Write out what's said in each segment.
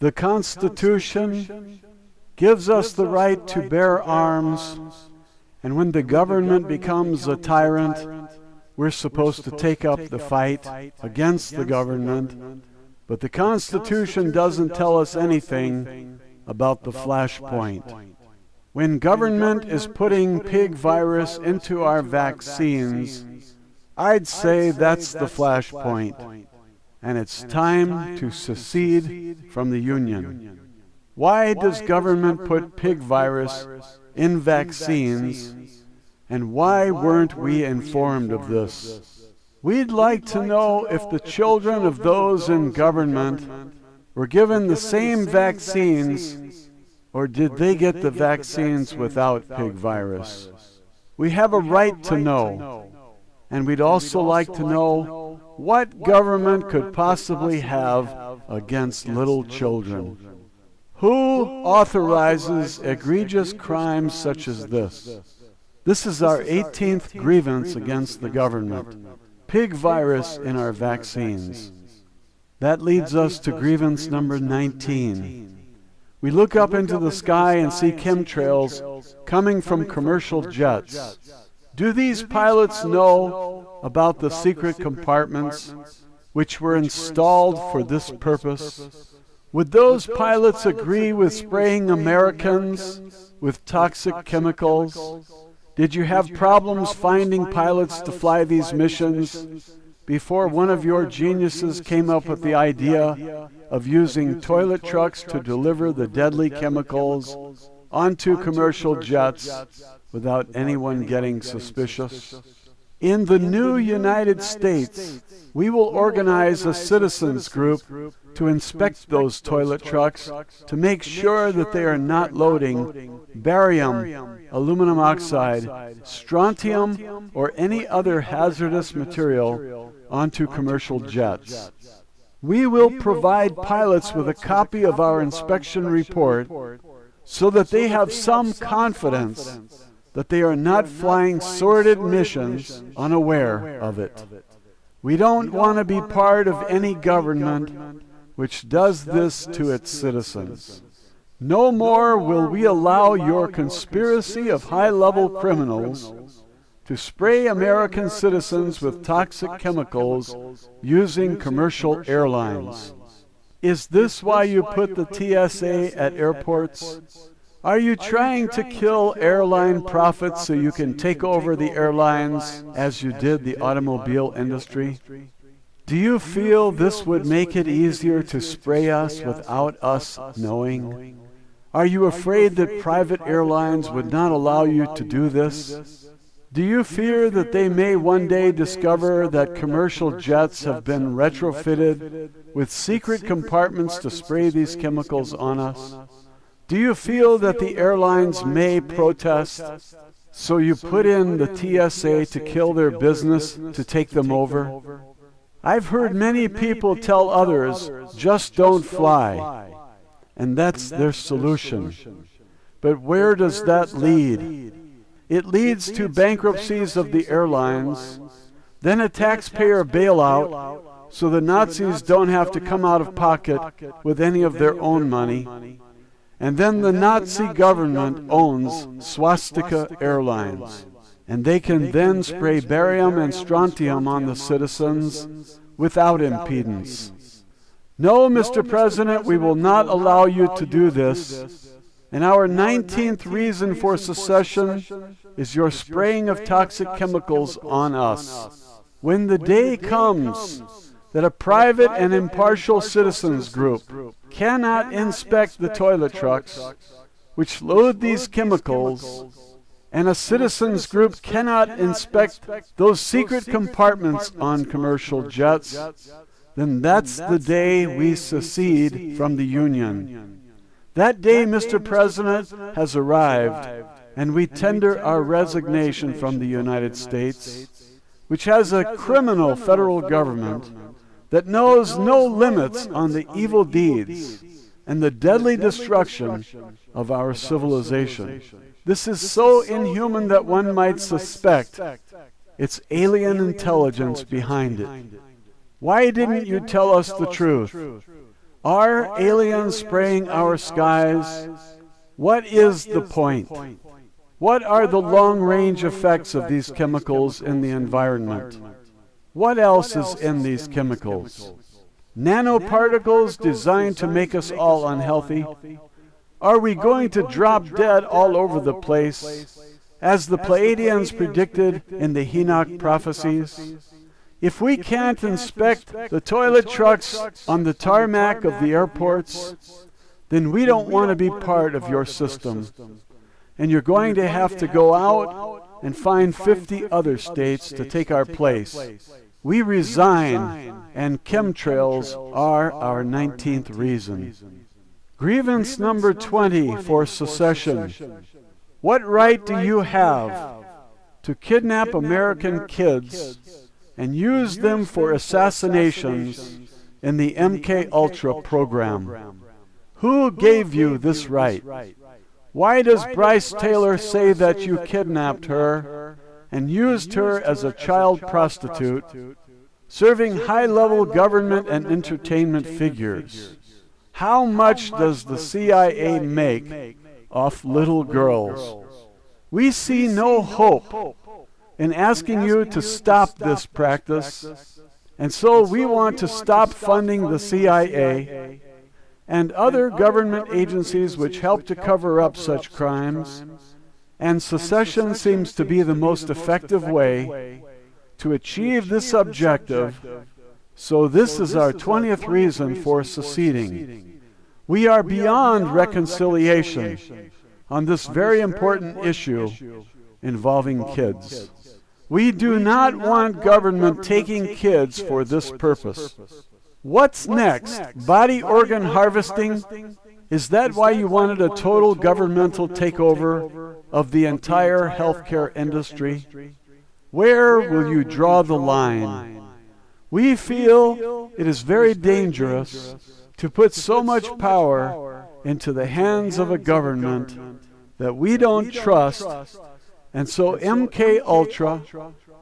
The Constitution gives us the right to bear arms, and when the government becomes a tyrant, we're supposed to take up the fight against the government. But the Constitution doesn't tell us anything about the flashpoint. When government is putting pig virus into our vaccines, I'd say that's the flashpoint, and it's time to secede from the Union. Why does government put pig virus in vaccines, and why weren't we informed of this? We'd like to know if the children of those in government were given the same vaccines, or did they get the vaccines without pig virus? We have a right to know, and we'd also like to know what government could possibly have against little children. Who authorizes egregious crimes such as this? This is our 18th grievance against the government. Pig virus in our vaccines. That leads us to grievance number 19. We look up into the sky and see chemtrails coming from commercial jets. Do these pilots know about the secret compartments which were installed for this purpose? Would those pilots agree with spraying Americans with toxic chemicals? Did you have problems finding pilots to fly these missions before one of your geniuses came up with the idea of using toilet trucks to deliver the deadly chemicals onto commercial jets without anyone getting suspicious? In the new United States, we will organize a citizens group to inspect those toilet trucks to make sure that they are not loading barium, aluminum oxide, strontium, or any other hazardous material onto commercial jets. We will provide pilots with a copy of our inspection report so that they have some confidence that they are not flying sordid missions unaware of it. We don't want to be part of any government which does this to its citizens. No more will we allow your conspiracy of high-level criminals to spray American citizens with toxic chemicals using commercial airlines. Is this why you put the TSA at airports? Are you trying to kill airline profits so you can take over the airlines as you did the automobile industry? Do you feel this would make it easier to spray us without us knowing? Are you afraid that private airlines would not allow you to do this? Do you fear that they may one day discover that commercial jets have been retrofitted with secret compartments to spray these chemicals on us? Do you feel that the airlines may protest, so you put in the TSA to kill their business to take them over? I've heard many people tell others, just don't fly, and that's their solution. But where does that lead? It leads to bankruptcies of the airlines, then a taxpayer bailout, so the Nazis don't have to come out of pocket with any of their own money. And then the Nazi government owns Swastika Airlines, and they can then spray barium and strontium on the citizens without impedance. No, Mr. President, we will not allow you to do this. And our 19th reason for secession is your spraying of toxic chemicals on us. When the day comes that a private and impartial citizens group cannot inspect the toilet trucks which load these chemicals, and a citizens group cannot inspect those secret compartments on commercial jets, then that's the day we secede from the Union. That day, Mr. President, has arrived, and we tender our resignation from the United States, which has a criminal federal government that knows no limits on the evil deeds and the deadly destruction of our civilization. This is so inhuman that one might suspect it's alien intelligence behind it. Why didn't you tell us the truth? Are aliens spraying our skies? What is the point? What are the long-range effects of these chemicals in the environment? What else is in these chemicals? Nanoparticles designed to make us all unhealthy? Are we going to drop dead all over the place, as the Pleiadians predicted in the Enoch prophecies? If we can't inspect the toilet trucks on the tarmac of the airports, then we don't want to be part of your system. And you're going to have to go out and find 50 other states to take our place. We resign, and chemtrails are our 19th reason. Grievance number 20 for secession. What right do you have to kidnap American kids and use them for assassinations in the MK Ultra program? Who gave you this right? Why does Bryce Taylor say that you kidnapped her and used her as a child prostitute, serving high-level government and entertainment figures? How much does the CIA make off little girls? We see no hope in asking you to stop this practice, and so we want to stop funding the CIA and other government agencies which help to cover up such crimes, and secession seems to be the most effective way to achieve this objective, so this is our 20th reason for seceding. We are beyond reconciliation on this very important issue involving kids. We do not want government taking kids for this purpose. What's next? Body organ harvesting? Is that why you wanted a total governmental takeover of the entire healthcare industry? Where will you draw the line? We feel it is very dangerous to put so much power into the hands of a government that we don't trust, and so MK Ultra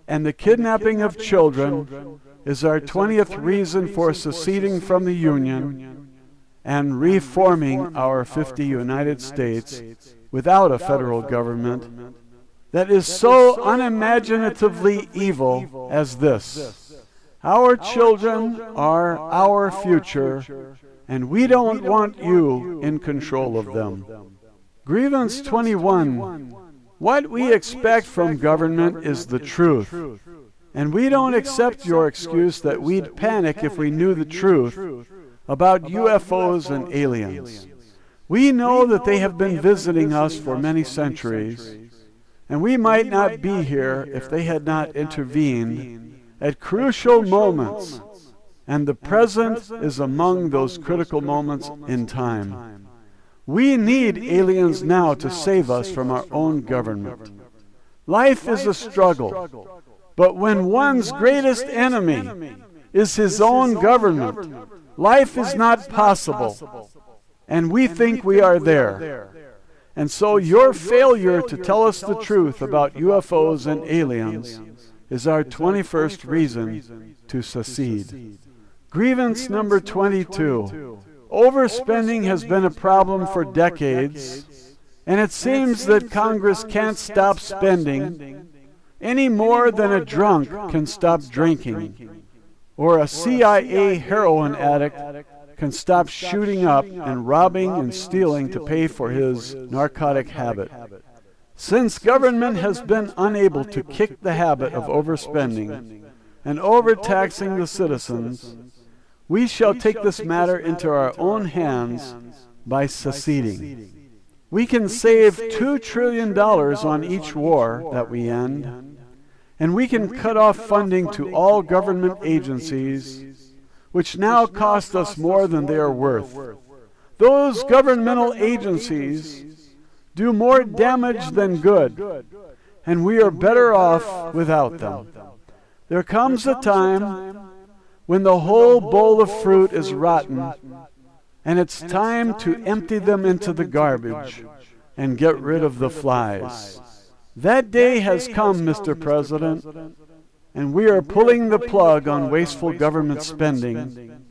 and the kidnapping of children is our 20th reason for seceding from the Union and reforming our 50 United States without a federal government that is so unimaginatively evil as this. Our children are our future, and we don't want you in control of them. Grievance 21. What we expect from government is the truth. And we don't accept your excuse that we'd panic if we knew the truth about UFOs and aliens. We know that they have been visiting us for many centuries, and we might not be here if they had not intervened at crucial moments, and the present is among those critical moments in time. We need aliens now to save us from our own government. Life is a struggle. But when one's greatest enemy is his own government, life is not possible, and we think we are there. And so your failure to tell us the truth about UFOs and aliens is our 21st reason to secede. Grievance number 22. Overspending has been a problem for decades, and it seems that Congress can't stop spending any more than a drunk can stop drinking, or a CIA heroin addict can stop shooting up and robbing and stealing to pay for his narcotic habit. Since government has been unable to kick the habit of overspending and overtaxing the citizens, we shall take this matter into our own hands by seceding. We can save $2 trillion on each war that we end, and we can cut off funding to all government agencies, which now cost us more than they are worth. Those governmental agencies do more damage than good, and we are better off without them. There comes a time when the whole bowl of fruit is rotten, and it's time to empty them into the garbage and get rid of the flies. That day has come, Mr. President, and we are pulling the plug on wasteful government spending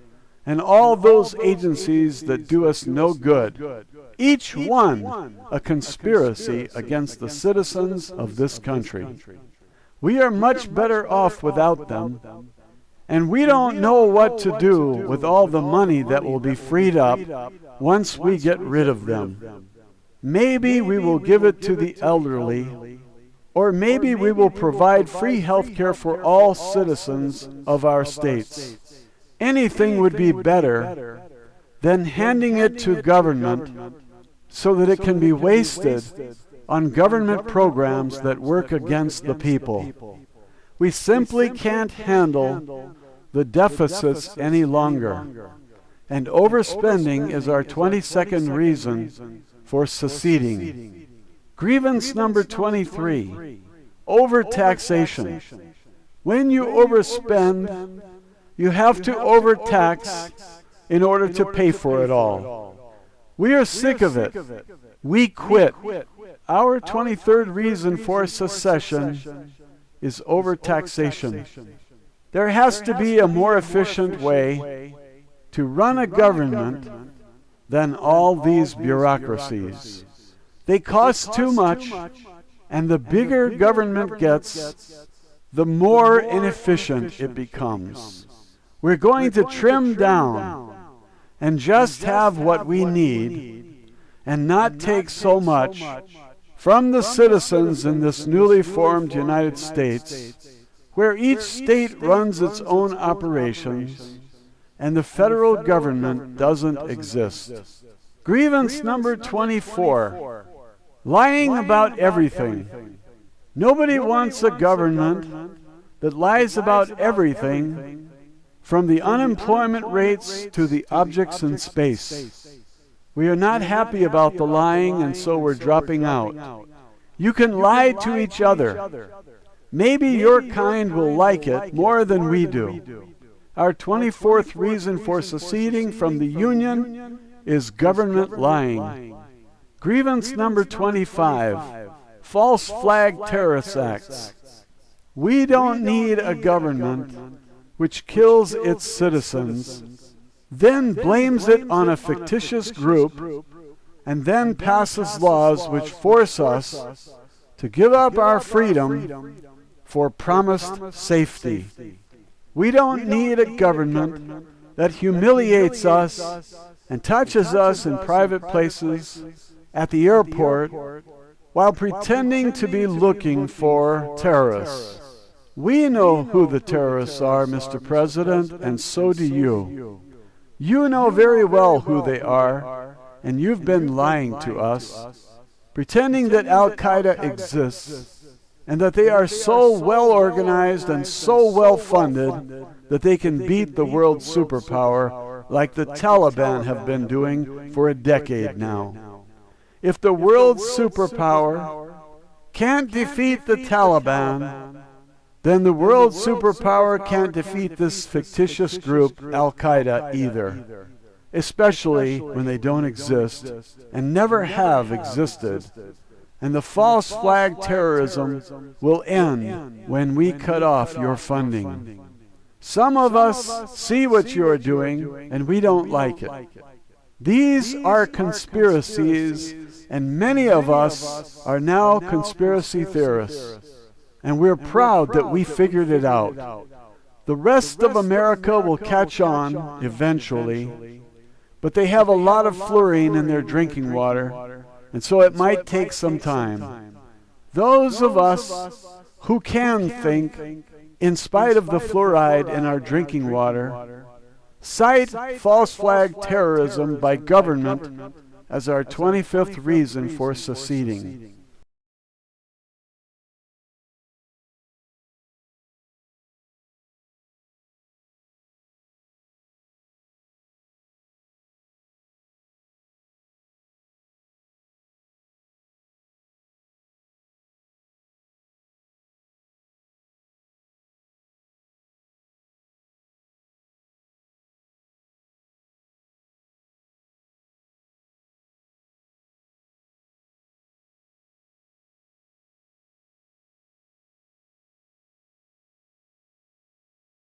and all those agencies that do us no good, each one a conspiracy against the citizens of this country. We are much better off without them, and we don't know what to do with all the money that will be freed up once we get rid of them. Maybe we will give it to the elderly, or maybe we will provide free health care for all citizens of our states. Anything would be better than handing it to government so that it can be wasted on government programs that work against the people. We simply can't handle the deficits any longer, and overspending is our 22nd reason for seceding. Grievance number 23, overtaxation. When you overspend, you have to overtax in order to pay for it all. We are sick of it. We quit. Our 23rd reason for secession is overtaxation. There has to be a more efficient way to run a government than all these bureaucracies. They cost too much, and the bigger government gets, the more inefficient it becomes. We're going to trim down and just have what we need and not take so much from the citizens in this newly formed United States, where each state runs its own operations and the federal government doesn't exist. Grievance number 24, lying about everything. Nobody wants a government that lies about everything, from the unemployment rates to the objects in space. We are not happy about the lying, and so we're dropping out. You can lie to each other. Maybe your kind will like it more than we do. Our 24th reason for seceding from the Union is government lying. Grievance number 25, false flag terrorist acts. We don't need a government which kills its citizens, then blames it on a fictitious group, and then passes laws which force us to give up our freedom for promised safety. We don't need a government that humiliates us and touches us in private places, at the airport, while pretending to be looking for terrorists. We know who the terrorists are, Mr. President, and so do you. You know very well who they are, and you've been lying to us, pretending that Al-Qaeda exists, and that they are so well organized and so well funded that they can beat the world superpower like the Taliban have been doing for a decade now. If the world superpower can't defeat the Taliban, then the world superpower can't defeat this fictitious group, Al-Qaeda, either, especially when they don't exist and never have existed. And the false flag terrorism will end when we cut off your funding. Some of us see what you are doing, and we don't like it. These are conspiracies, and many of us are now conspiracy theorists. And we're proud that we figured it out. The rest of America will catch on eventually, but they have a lot of fluorine in their drinking water, and so it might take some time. Those of us who can think, in spite of the fluoride in our drinking water, cite false flag terrorism by government as our 25th reason for seceding.